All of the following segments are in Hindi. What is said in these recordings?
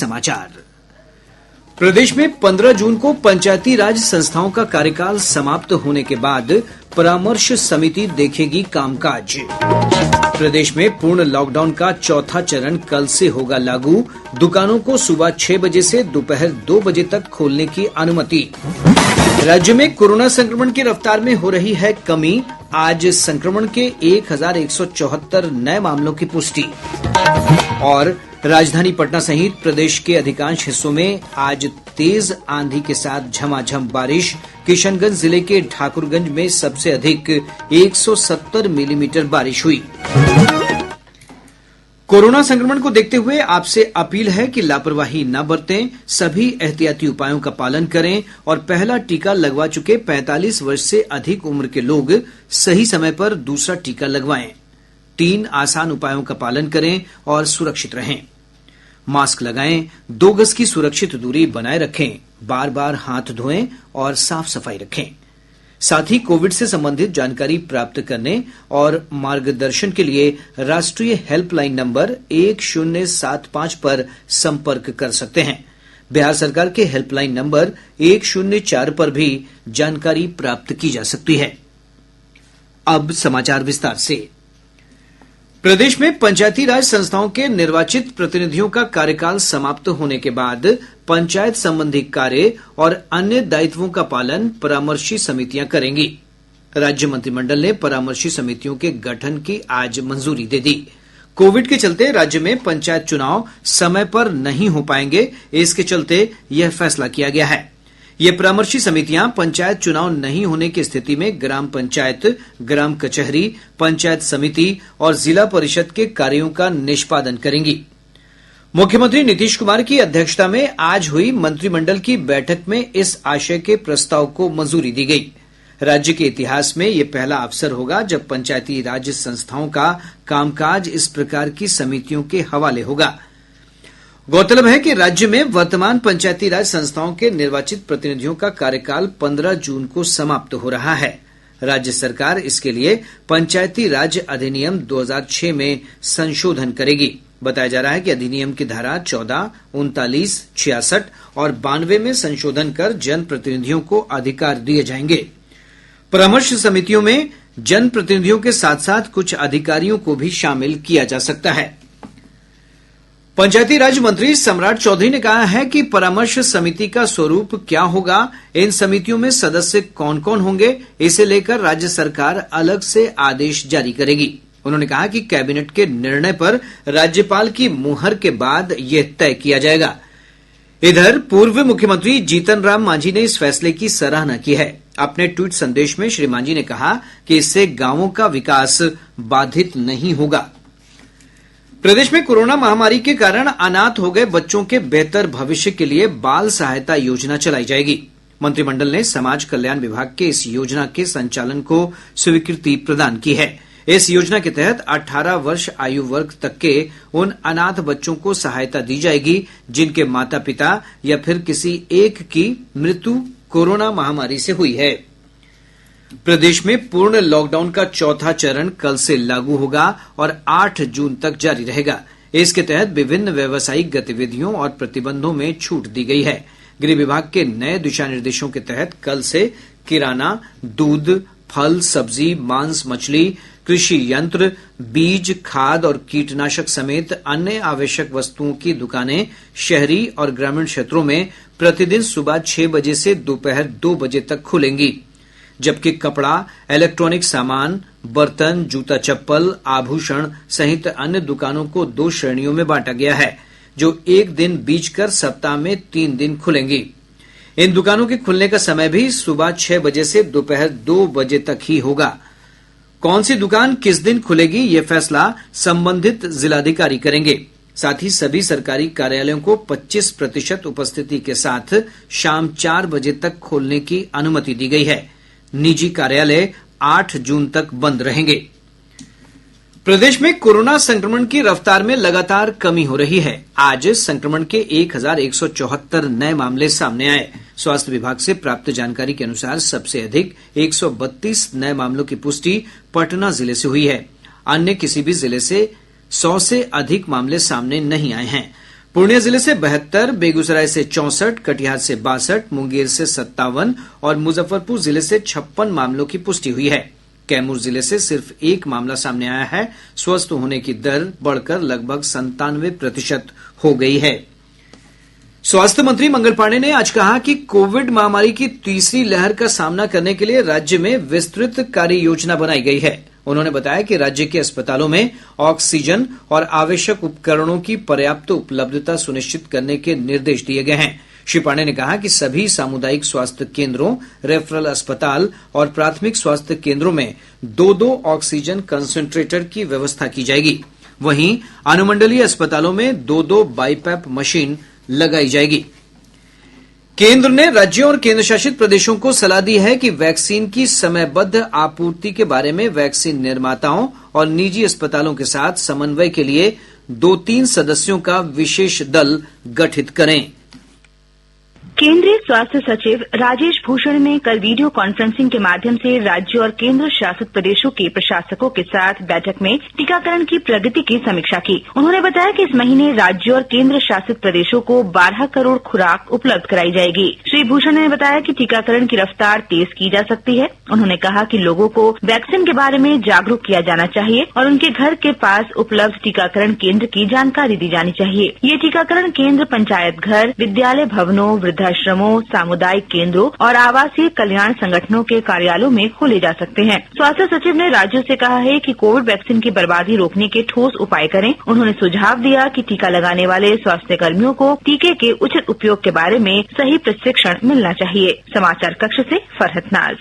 समाचार। प्रदेश में 15 जून को पंचायती राज संस्थाओं का कार्यकाल समाप्त होने के बाद परामर्श समिति देखेगी कामकाज। प्रदेश में पूर्ण लॉकडाउन का चौथा चरण कल से होगा लागू। दुकानों को सुबह 6 बजे से दोपहर 2 बजे तक खोलने की अनुमति। राज्य में कोरोना संक्रमण की रफ्तार में हो रही है कमी। आज संक्रमण के 1174 नए मामलों की पुष्टि। और राजधानी पटना सहित प्रदेश के अधिकांश हिस्सों में आज तेज आंधी के साथ झमाझम बारिश। किशनगंज जिले के ठाकुरगंज में सबसे अधिक 170 मिलीमीटर बारिश हुई। कोरोना संक्रमण को देखते हुए आपसे अपील है कि लापरवाही न बरतें, सभी एहतियाती उपायों का पालन करें और पहला टीका लगवा चुके 45 वर्ष से अधिक उम्र के लोग सही समय पर दूसरा टीका लगवाएं। 3 आसान उपायों का पालन करें और सुरक्षित रहें। मास्क लगाएं, 2 गज की सुरक्षित दूरी बनाए रखें, बार-बार हाथ धोएं और साफ सफाई रखें। साथ ही कोविड से संबंधित जानकारी प्राप्त करने और मार्गदर्शन के लिए राष्ट्रीय हेल्पलाइन नंबर 1075 पर संपर्क कर सकते हैं। बिहार सरकार के हेल्पलाइन नंबर 104 पर भी जानकारी प्राप्त की जा सकती है। अब समाचार विस्तार से। प्रदेश में पंचायती राज संस्थाओं के निर्वाचित प्रतिनिधियों का कार्यकाल समाप्त होने के बाद पंचायत संबंधी कार्य और अन्य दायित्वों का पालन परामर्शी समितियां करेंगी। राज्य मंत्रिमंडल ने परामर्शी समितियों के गठन की आज मंजूरी दे दी। कोविड के चलते राज्य में पंचायत चुनाव समय पर नहीं हो पाएंगे, इसके चलते यह फैसला किया गया है। ये परामर्शी समितियां पंचायत चुनाव नहीं होने की स्थिति में ग्राम पंचायत, ग्राम कचहरी, पंचायत समिति और जिला परिषद के कार्यों का निष्पादन करेंगी। मुख्यमंत्री नीतीश कुमार की अध्यक्षता में आज हुई मंत्रिमंडल की बैठक में इस आशय के प्रस्ताव को मंजूरी दी गई। राज्य के इतिहास में यह पहला अवसर होगा जब पंचायती राज संस्थाओं का कामकाज इस प्रकार की समितियों के हवाले होगा। गौरतलब है कि राज्य में वर्तमान पंचायती राज संस्थाओं के निर्वाचित प्रतिनिधियों का कार्यकाल 15 जून को समाप्त हो रहा है। राज्य सरकार इसके लिए पंचायती राज अधिनियम 2006 में संशोधन करेगी। बताया जा रहा है कि अधिनियम की धारा 14, 39, 66 और 92 में संशोधन कर जनप्रतिनिधियों को अधिकार दिए जाएंगे। परामर्श समितियों में जनप्रतिनिधियों के साथ साथ कुछ अधिकारियों को भी शामिल किया जा सकता है। पंचायती राज मंत्री सम्राट चौधरी ने कहा है कि परामर्श समिति का स्वरूप क्या होगा, इन समितियों में सदस्य कौन-कौन होंगे, इसे लेकर राज्य सरकार अलग से आदेश जारी करेगी। उन्होंने कहा कि कैबिनेट के निर्णय पर राज्यपाल की मुहर के बाद यह तय किया जाएगा। इधर पूर्व मुख्यमंत्री जीतन राम मांझी ने इस फैसले की सराहना की है। अपने ट्वीट संदेश में श्री मांझी ने कहा कि इससे गांवों का विकास बाधित नहीं होगा। प्रदेश में कोरोना महामारी के कारण अनाथ हो गए बच्चों के बेहतर भविष्य के लिए बाल सहायता योजना चलाई जाएगी। मंत्रिमंडल ने समाज कल्याण विभाग के इस योजना के संचालन को स्वीकृति प्रदान की है। इस योजना के तहत 18 वर्ष आयु वर्ग तक के उन अनाथ बच्चों को सहायता दी जाएगी जिनके माता पिता या फिर किसी एक की मृत्यु कोरोना महामारी से हुई है। प्रदेश में पूर्ण लॉकडाउन का चौथा चरण कल से लागू होगा और 8 जून तक जारी रहेगा। इसके तहत विभिन्न व्यावसायिक गतिविधियों और प्रतिबंधों में छूट दी गई है। गृह विभाग के नए दिशा निर्देशों के तहत कल से किराना, दूध, फल, सब्जी, मांस, मछली, कृषि यंत्र, बीज, खाद और कीटनाशक समेत अन्य आवश्यक वस्तुओं की दुकानें शहरी और ग्रामीण क्षेत्रों में प्रतिदिन सुबह 6 बजे से दोपहर 2 बजे तक खुलेंगी, जबकि कपड़ा, इलेक्ट्रॉनिक सामान, बर्तन, जूता चप्पल, आभूषण सहित अन्य दुकानों को 2 श्रेणियों में बांटा गया है, जो एक दिन बीचकर सप्ताह में 3 दिन खुलेंगी। इन दुकानों के खुलने का समय भी सुबह 6 बजे से दोपहर 2 बजे तक ही होगा। कौन सी दुकान किस दिन खुलेगी, ये फैसला संबंधित जिलाधिकारी करेंगे। साथ ही सभी सरकारी कार्यालयों को 25% उपस्थिति के साथ शाम 4 बजे तक खोलने की अनुमति दी गई है। निजी कार्यालय 8 जून तक बंद रहेंगे। प्रदेश में कोरोना संक्रमण की रफ्तार में लगातार कमी हो रही है। आज संक्रमण के 1174 नए मामले सामने आए। स्वास्थ्य विभाग से प्राप्त जानकारी के अनुसार सबसे अधिक 132 नए मामलों की पुष्टि पटना जिले से हुई है। अन्य किसी भी जिले से 100 से अधिक मामले सामने नहीं आए हैं। पूर्णिया जिले से 72, बेगूसराय से 64, कटिहार से 62, मुंगेर से 57 और मुजफ्फरपुर जिले से 56 मामलों की पुष्टि हुई है। कैमूर जिले से सिर्फ एक मामला सामने आया है। स्वस्थ होने की दर बढ़कर लगभग 97% हो गई है। स्वास्थ्य मंत्री मंगल पांडेय ने आज कहा कि कोविड महामारी की तीसरी लहर का सामना करने के लिए राज्य में विस्तृत कार्य योजना बनाई गई है। उन्होंने बताया कि राज्य के अस्पतालों में ऑक्सीजन और आवश्यक उपकरणों की पर्याप्त उपलब्धता सुनिश्चित करने के निर्देश दिए गए हैं। श्री पांडेय ने कहा कि सभी सामुदायिक स्वास्थ्य केंद्रों, रेफरल अस्पताल और प्राथमिक स्वास्थ्य केंद्रों में 2-2 ऑक्सीजन कंसंट्रेटर की व्यवस्था की जाएगी। वहीं अनुमंडलीय अस्पतालों में 2-2 बाईपैप मशीन लगाई जाएगी। केंद्र ने राज्यों और केंद्रशासित प्रदेशों को सलाह दी है कि वैक्सीन की समयबद्ध आपूर्ति के बारे में वैक्सीन निर्माताओं और निजी अस्पतालों के साथ समन्वय के लिए 2-3 सदस्यों का विशेष दल गठित करें। केंद्रीय स्वास्थ्य सचिव राजेश भूषण ने कल वीडियो कॉन्फ्रेंसिंग के माध्यम से राज्य और केंद्र शासित प्रदेशों के प्रशासकों के साथ बैठक में टीकाकरण की प्रगति की समीक्षा की। उन्होंने बताया कि इस महीने राज्यों और केंद्र शासित प्रदेशों को 12 करोड़ खुराक उपलब्ध कराई जाएगी। श्री भूषण ने बताया कि टीकाकरण की रफ्तार तेज की जा सकती है। उन्होंने कहा कि लोगों को वैक्सीन के बारे में जागरूक किया जाना चाहिए और उनके घर के पास उपलब्ध टीकाकरण केंद्र की जानकारी दी जानी चाहिए। ये टीकाकरण केंद्र पंचायत घर, विद्यालय भवनों, वृद्धाश्रमों, सामुदायिक केंद्रों और आवासीय कल्याण संगठनों के कार्यालयों में खोले जा सकते हैं। स्वास्थ्य सचिव ने राज्यों से कहा है कि कोविड वैक्सीन की बर्बादी रोकने के ठोस उपाय करें। उन्होंने सुझाव दिया कि टीका लगाने वाले स्वास्थ्य कर्मियों को टीके के उचित उपयोग के बारे में सही प्रशिक्षण मिलना चाहिए। समाचार कक्ष से फरहत नाज।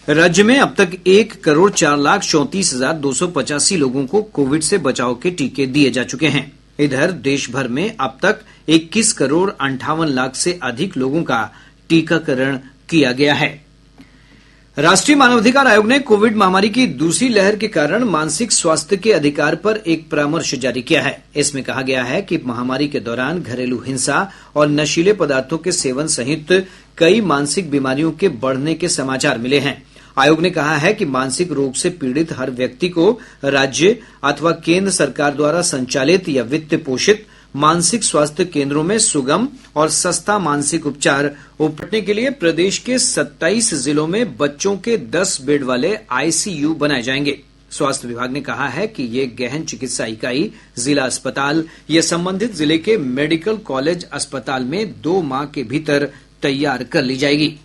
राज्य में अब तक 1,04,34,285 लोगों को कोविड से बचाव के टीके दिए जा चुके हैं। इधर देश भर में अब तक 21 करोड़ 58 लाख से अधिक लोगों का टीकाकरण किया गया है। राष्ट्रीय मानवाधिकार आयोग ने कोविड महामारी की दूसरी लहर के कारण मानसिक स्वास्थ्य के अधिकार पर एक परामर्श जारी किया है। इसमें कहा गया है कि महामारी के दौरान घरेलू हिंसा और नशीले पदार्थों के सेवन सहित कई मानसिक बीमारियों के बढ़ने के समाचार मिले हैं। आयोग ने कहा है कि मानसिक रोग से पीड़ित हर व्यक्ति को राज्य अथवा केंद्र सरकार द्वारा संचालित या वित्त पोषित मानसिक स्वास्थ्य केंद्रों में सुगम और सस्ता मानसिक उपचार उपलब्ध के लिए प्रदेश के 27 जिलों में बच्चों के 10 बेड वाले आईसीयू बनाए जाएंगे। स्वास्थ्य विभाग ने कहा है कि ये गहन चिकित्सा इकाई जिला अस्पताल या संबंधित जिले के मेडिकल कॉलेज अस्पताल में 2 माह के भीतर तैयार कर ली जाएगी।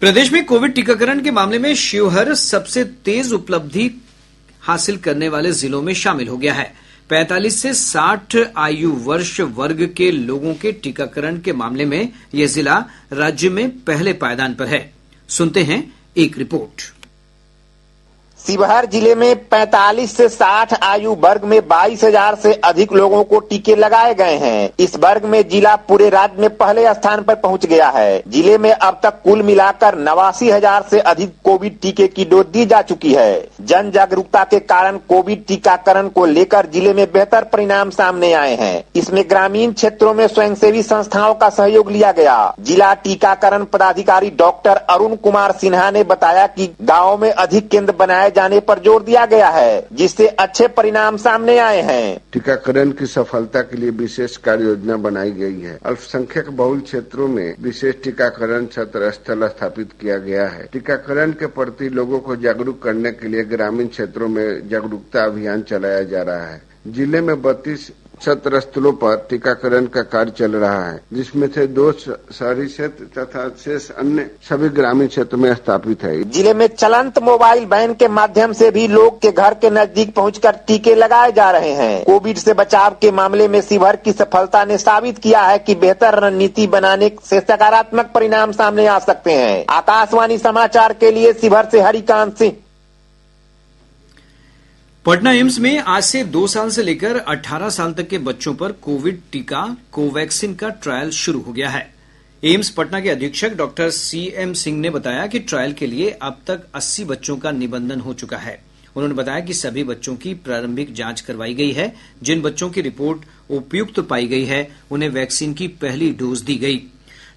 प्रदेश में कोविड टीकाकरण के मामले में शिवहर सबसे तेज उपलब्धि हासिल करने वाले जिलों में शामिल हो गया है। 45 से 60 आयु वर्ष वर्ग के लोगों के टीकाकरण के मामले में यह जिला राज्य में पहले पायदान पर है। सुनते हैं एक रिपोर्ट। शिवहर जिले में 45 से 60 आयु वर्ग में 22,000 से अधिक लोगों को टीके लगाए गए हैं। इस वर्ग में जिला पूरे राज्य में पहले स्थान पर पहुंच गया है। जिले में अब तक कुल मिलाकर 89,000 से अधिक कोविड टीके की डोज दी जा चुकी है। जन जागरूकता के कारण कोविड टीकाकरण को लेकर जिले में बेहतर परिणाम सामने आए हैं। इसमें ग्रामीण क्षेत्रों में स्वयंसेवी संस्थाओं का सहयोग लिया गया। जिला टीकाकरण पदाधिकारी डॉक्टर अरुण कुमार सिन्हा ने बताया कि गाँव में अधिक केंद्र बनाए जाने पर जोर दिया गया है, जिससे अच्छे परिणाम सामने आए हैं। टीकाकरण की सफलता के लिए विशेष कार्य योजना बनाई गई है। अल्पसंख्यक बहुल क्षेत्रों में विशेष टीकाकरण सत्र स्थल स्थापित किया गया है। टीकाकरण के प्रति लोगों को जागरूक करने के लिए ग्रामीण क्षेत्रों में जागरूकता अभियान चलाया जा रहा है। जिले में 32 सत्र स्थलों पर टीकाकरण का कार्य चल रहा है, जिसमें से 2 शहरी क्षेत्र तथा शेष अन्य सभी ग्रामीण क्षेत्र में स्थापित है। जिले में चलंत मोबाइल वैन के माध्यम से भी लोग के घर के नजदीक पहुंचकर टीके लगाए जा रहे हैं। कोविड से बचाव के मामले में शिवहर की सफलता ने साबित किया है कि बेहतर रणनीति बनाने से सकारात्मक परिणाम सामने आ सकते हैं। आकाशवाणी समाचार के लिए शिवहर से हरिकांत सिंह। पटना एम्स में आज से 2 साल से लेकर 18 साल तक के बच्चों पर कोविड टीका कोवैक्सीन का ट्रायल शुरू हो गया है। एम्स पटना के अधीक्षक डॉक्टर CM सिंह ने बताया कि ट्रायल के लिए अब तक 80 बच्चों का निबंधन हो चुका है। उन्होंने बताया कि सभी बच्चों की प्रारंभिक जांच करवाई गई है। जिन बच्चों की रिपोर्ट उपयुक्त पाई गई है उन्हें वैक्सीन की पहली डोज दी गई।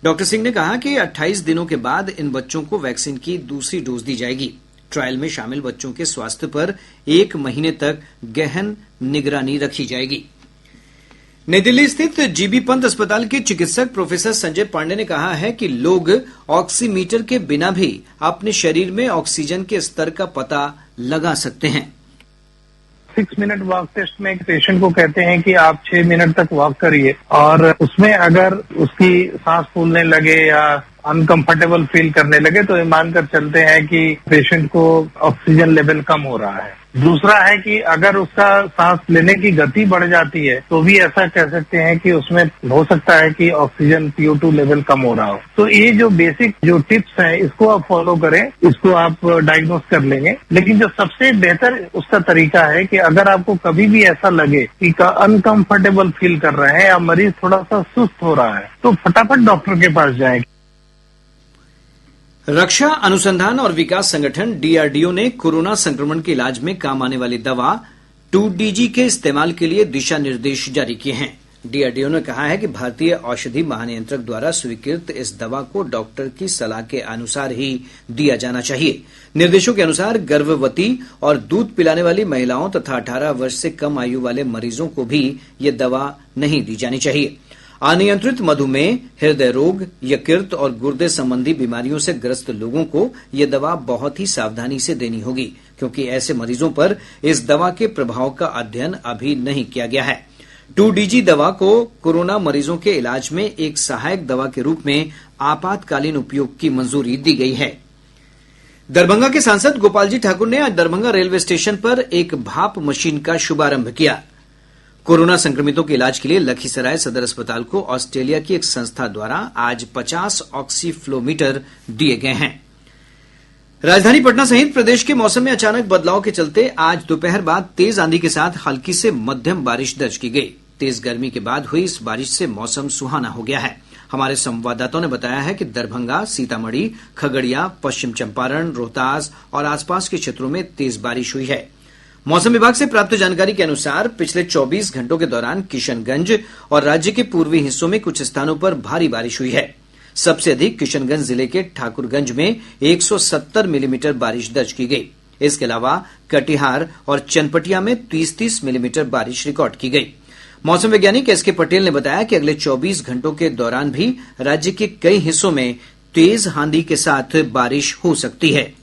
डॉक्टर सिंह ने कहा कि 28 दिनों के बाद इन बच्चों को वैक्सीन की दूसरी डोज दी जाएगी। ट्रायल में शामिल बच्चों के स्वास्थ्य पर 1 महीने तक गहन निगरानी रखी जाएगी। नई दिल्ली स्थित जीबी पंत अस्पताल के चिकित्सक प्रोफेसर संजय पांडे ने कहा है कि लोग ऑक्सीमीटर के बिना भी अपने शरीर में ऑक्सीजन के स्तर का पता लगा सकते हैं। 6 मिनट वॉक टेस्ट में एक पेशेंट को कहते हैं कि आप 6 मिनट तक वॉक करिए, और उसमें अगर उसकी सांस फूलने लगे या अनकंफर्टेबल फील करने लगे तो ये मानकर चलते हैं कि पेशेंट को ऑक्सीजन लेवल कम हो रहा है। दूसरा है कि अगर उसका सांस लेने की गति बढ़ जाती है तो भी ऐसा कह सकते हैं कि उसमें हो सकता है कि ऑक्सीजन CO2 लेवल कम हो रहा हो। तो ये जो बेसिक जो टिप्स हैं इसको आप फॉलो करें, इसको आप डायग्नोस कर लेंगे। लेकिन जो सबसे बेहतर उसका तरीका है कि अगर आपको कभी भी ऐसा लगे कि अनकंफर्टेबल फील कर रहे हैं या मरीज थोड़ा सा सुस्त हो रहा है तो फटाफट डॉक्टर के पास जाएं। रक्षा अनुसंधान और विकास संगठन DRDO ने कोरोना संक्रमण के इलाज में काम आने वाली दवा 2DG के इस्तेमाल के लिए दिशा निर्देश जारी किए हैं। DRDO ने कहा है कि भारतीय औषधि महानियंत्रक द्वारा स्वीकृत इस दवा को डॉक्टर की सलाह के अनुसार ही दिया जाना चाहिए। निर्देशों के अनुसार गर्भवती और दूध पिलाने वाली महिलाओं तथा 18 वर्ष से कम आयु वाले मरीजों को भी ये दवा नहीं दी जानी चाहिए। अनियंत्रित मधुमेह, हृदय रोग, यकृत और गुर्दे संबंधी बीमारियों से ग्रस्त लोगों को ये दवा बहुत ही सावधानी से देनी होगी, क्योंकि ऐसे मरीजों पर इस दवा के प्रभाव का अध्ययन अभी नहीं किया गया है। 2DG दवा को कोरोना मरीजों के इलाज में एक सहायक दवा के रूप में आपातकालीन उपयोग की मंजूरी दी गई है। दरभंगा के सांसद गोपालजी ठाकुर ने आज दरभंगा रेलवे स्टेशन पर एक भाप मशीन का शुभारंभ किया। कोरोना संक्रमितों के इलाज के लिए लखीसराय सदर अस्पताल को ऑस्ट्रेलिया की एक संस्था द्वारा आज 50 ऑक्सीफ्लोमीटर दिए गए हैं। राजधानी पटना सहित प्रदेश के मौसम में अचानक बदलाव के चलते आज दोपहर बाद तेज आंधी के साथ हल्की से मध्यम बारिश दर्ज की गई। तेज गर्मी के बाद हुई इस बारिश से मौसम सुहाना हो गया है। हमारे संवाददाताओं ने बताया है कि दरभंगा, सीतामढ़ी, खगड़िया, पश्चिम चंपारण, रोहतास और आसपास के क्षेत्रों में तेज बारिश हुई है। मौसम विभाग से प्राप्त जानकारी के अनुसार पिछले 24 घंटों के दौरान किशनगंज और राज्य के पूर्वी हिस्सों में कुछ स्थानों पर भारी बारिश हुई है। सबसे अधिक किशनगंज जिले के ठाकुरगंज में 170 मिलीमीटर बारिश दर्ज की गई। इसके अलावा कटिहार और चनपटिया में 30-30 मिलीमीटर बारिश रिकॉर्ड की गई। मौसम वैज्ञानिक SK पटेल ने बताया कि अगले 24 घंटों के दौरान भी राज्य के कई हिस्सों में तेज आंधी के साथ बारिश हो सकती है।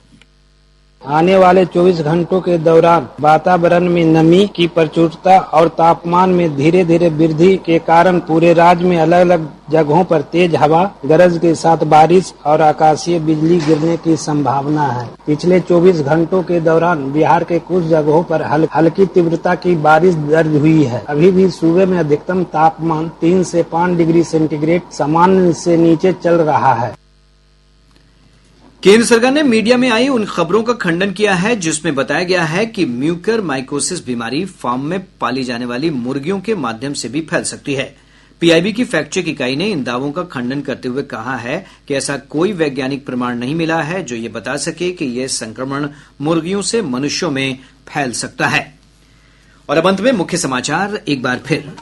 आने वाले 24 घंटों के दौरान वातावरण में नमी की प्रचुरता और तापमान में धीरे धीरे वृद्धि के कारण पूरे राज्य में अलग अलग जगहों पर तेज हवा, गरज के साथ बारिश और आकाशीय बिजली गिरने की संभावना है। पिछले 24 घंटों के दौरान बिहार के कुछ जगहों पर हल्की तीव्रता की बारिश दर्ज हुई है। अभी भी सूबे में अधिकतम तापमान 3 से 5 डिग्री सेंटीग्रेड सामान्य से नीचे चल रहा है। केंद्र सरकार ने मीडिया में आई उन खबरों का खंडन किया है जिसमें बताया गया है कि म्यूकर माइकोसिस बीमारी फार्म में पाली जाने वाली मुर्गियों के माध्यम से भी फैल सकती है। PIB की फैक्ट चेक इकाई ने इन दावों का खंडन करते हुए कहा है कि ऐसा कोई वैज्ञानिक प्रमाण नहीं मिला है जो ये बता सके कि यह संक्रमण मुर्गियों से मनुष्यों में फैल सकता है। और अब अंत में मुख्य समाचार एक बार फिर।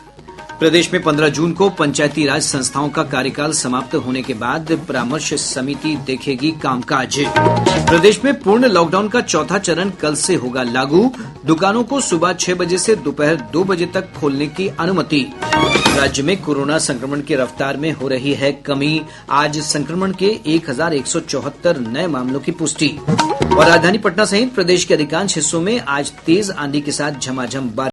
प्रदेश में 15 जून को पंचायती राज संस्थाओं का कार्यकाल समाप्त होने के बाद परामर्श समिति देखेगी कामकाज। प्रदेश में पूर्ण लॉकडाउन का चौथा चरण कल से होगा लागू। दुकानों को सुबह 6 बजे से दोपहर 2 बजे तक खोलने की अनुमति। राज्य में कोरोना संक्रमण की रफ्तार में हो रही है कमी। आज संक्रमण के 1174 नए मामलों की पुष्टि। और राजधानी पटना सहित प्रदेश के अधिकांश हिस्सों में आज तेज आंधी के साथ झमाझम बारिश।